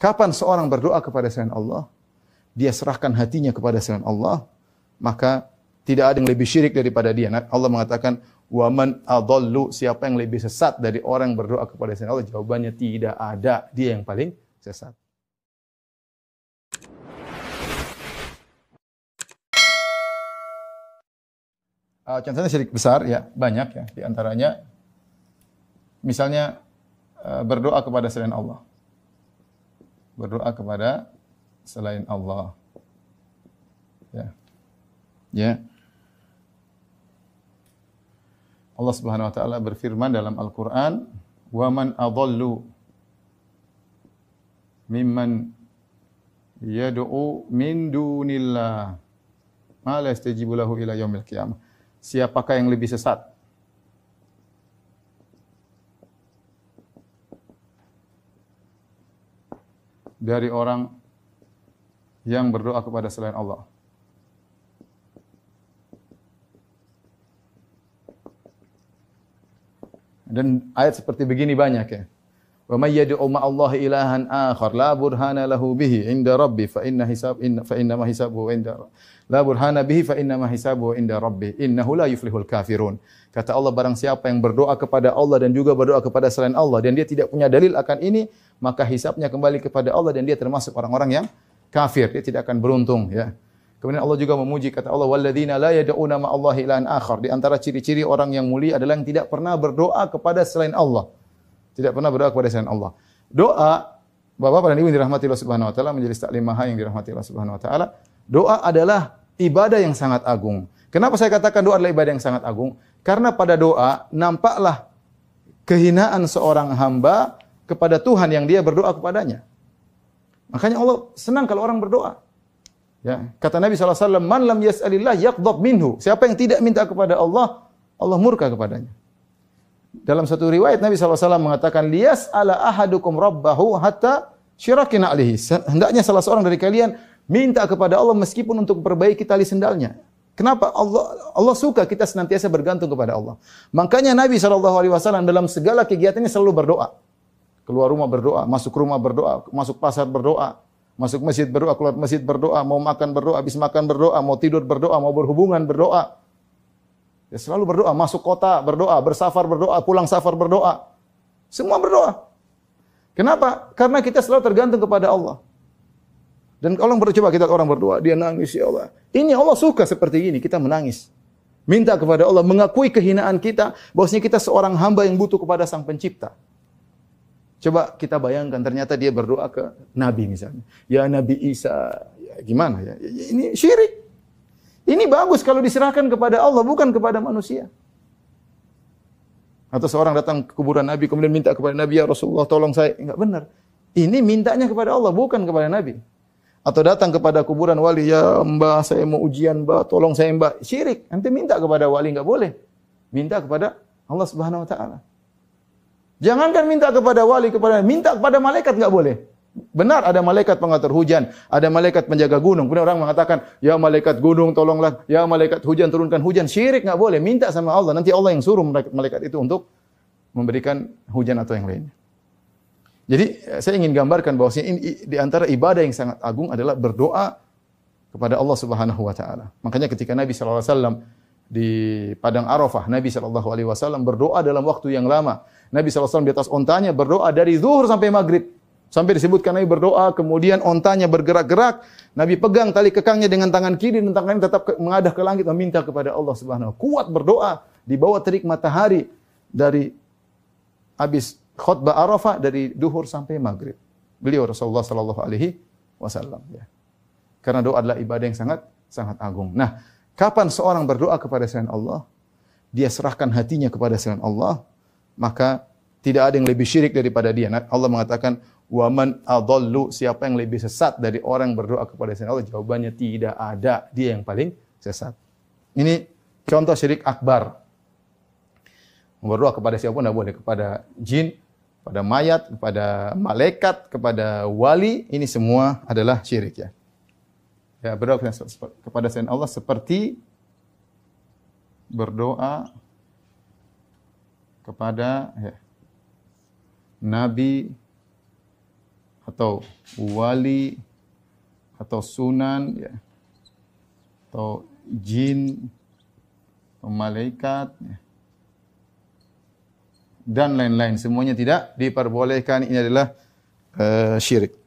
Kapan seorang berdoa kepada selain Allah, dia serahkan hatinya kepada selain Allah, maka tidak ada yang lebih syirik daripada dia. Allah mengatakan, "Wa man adallu," siapa yang lebih sesat dari orang yang berdoa kepada selain Allah? Jawabannya tidak ada. Dia yang paling sesat. Contohnya syirik besar ya, banyak ya. Di antaranya misalnya berdoa kepada selain Allah. Berdoa kepada selain Allah. Ya. Ya. Allah Subhanahu wa taala berfirman dalam Al-Qur'an, "Wa man adallu mimman yad'u min dunillah ma la yastajibu lahu ila yaumil qiyamah." Siapakah yang lebih sesat dari orang yang berdoa kepada selain Allah? Dan ayat seperti begini banyak ya. Wa may yad'u ma'allahi ilahan akhar la burhana lahu bihi 'inda rabbi fa inna ma hisabuhu 'inda la burhana bihi fa inna ma hisabuhu 'inda rabbi innahu la yuflihul kafirun. Kata Allah, barang siapa yang berdoa kepada Allah dan juga berdoa kepada selain Allah dan dia tidak punya dalil akan ini, maka hisabnya kembali kepada Allah dan dia termasuk orang-orang yang kafir. Dia tidak akan beruntung ya. Kemudian Allah juga memuji, kata Allah, walladzina la yad'una ma'allahi ilahan akhar. Di antara ciri-ciri orang yang mulia adalah yang tidak pernah berdoa kepada selain Allah. Tidak pernah berdoa kepada selain Allah. Doa, Bapak dan Ibu yang dirahmati Allah Subhanahu wa taala, majelis taklim maha yang dirahmati Allah Subhanahu wa taala, doa adalah ibadah yang sangat agung. Kenapa saya katakan doa adalah ibadah yang sangat agung? Karena pada doa nampaklah kehinaan seorang hamba kepada Tuhan yang dia berdoa kepadanya. Makanya Allah senang kalau orang berdoa. Ya, kata Nabi SAW, "Man lam yas'alillah yaghdab minhu." Siapa yang tidak minta kepada Allah, Allah murka kepadanya. Dalam satu riwayat Nabi SAW mengatakan, "Liyas'ala ahadukum rabbahu hatta syirakin alihi." Hendaknya salah seorang dari kalian minta kepada Allah meskipun untuk perbaiki tali sendalnya. Kenapa? Allah suka kita senantiasa bergantung kepada Allah. Makanya Nabi SAW dalam segala kegiatannya selalu berdoa. Keluar rumah berdoa, masuk rumah berdoa, masuk pasar berdoa, masuk masjid berdoa, keluar masjid berdoa, mau makan berdoa, habis makan berdoa, mau tidur berdoa, mau berhubungan berdoa. Ya selalu berdoa, masuk kota berdoa, bersafar berdoa, pulang safar berdoa. Semua berdoa. Kenapa? Karena kita selalu tergantung kepada Allah. Dan kalau coba kita orang berdoa, dia nangis, ya Allah. Ini Allah suka seperti ini, kita menangis. Minta kepada Allah, mengakui kehinaan kita, bahwasanya kita seorang hamba yang butuh kepada Sang Pencipta. Coba kita bayangkan ternyata dia berdoa ke Nabi misalnya. Ya Nabi Isa, ya gimana ya? Ini syirik. Ini bagus kalau diserahkan kepada Allah, bukan kepada manusia. Atau seorang datang ke kuburan Nabi kemudian minta kepada Nabi, ya Rasulullah tolong saya. Enggak benar. Ini mintanya kepada Allah, bukan kepada Nabi. Atau datang kepada kuburan wali, ya Mbah saya mau ujian Mbah, tolong saya Mbah. Syirik. Nanti minta kepada wali, enggak boleh. Minta kepada Allah Subhanahu wa taala. Jangankan minta kepada wali, minta kepada malaikat enggak boleh. Benar ada malaikat pengatur hujan, ada malaikat penjaga gunung. Kemudian orang mengatakan, ya malaikat gunung tolonglah, ya malaikat hujan turunkan hujan. Syirik enggak boleh, minta sama Allah. Nanti Allah yang suruh malaikat itu untuk memberikan hujan atau yang lainnya. Jadi saya ingin gambarkan bahwasanya ini di antara ibadah yang sangat agung adalah berdoa kepada Allah Subhanahu wa taala. Makanya ketika Nabi sallallahu alaihi wasallam di padang Arafah, Nabi sallallahu alaihi wasallam berdoa dalam waktu yang lama. Nabi sallallahu alaihi wasallam di atas ontanya berdoa dari zuhur sampai maghrib. Sampai disebutkan Nabi berdoa, kemudian ontanya bergerak-gerak, Nabi pegang tali kekangnya dengan tangan kiri dan tangan kanan tetap mengadah ke langit meminta kepada Allah Subhanahu wa taala. Kuat berdoa di bawah terik matahari dari habis khutbah Arafah dari duhur sampai maghrib. Beliau Rasulullah sallallahu alaihi wasallam ya. Karena doa adalah ibadah yang sangat agung. Nah, kapan seorang berdoa kepada selain Allah, dia serahkan hatinya kepada selain Allah, maka tidak ada yang lebih syirik daripada dia. Allah mengatakan, "Wa man adallu," siapa yang lebih sesat dari orang yang berdoa kepada selain Allah? Jawabannya tidak ada. Dia yang paling sesat. Ini contoh syirik akbar. Berdoa kepada siapapun tidak boleh, kepada jin, kepada mayat, kepada malaikat, kepada wali, ini semua adalah syirik ya. Ya, berdoa kepada selain Allah seperti berdoa kepada Nabi atau wali atau sunan ya, atau jin atau malaikat ya, dan lain-lain, semuanya tidak diperbolehkan. Ini adalah syirik.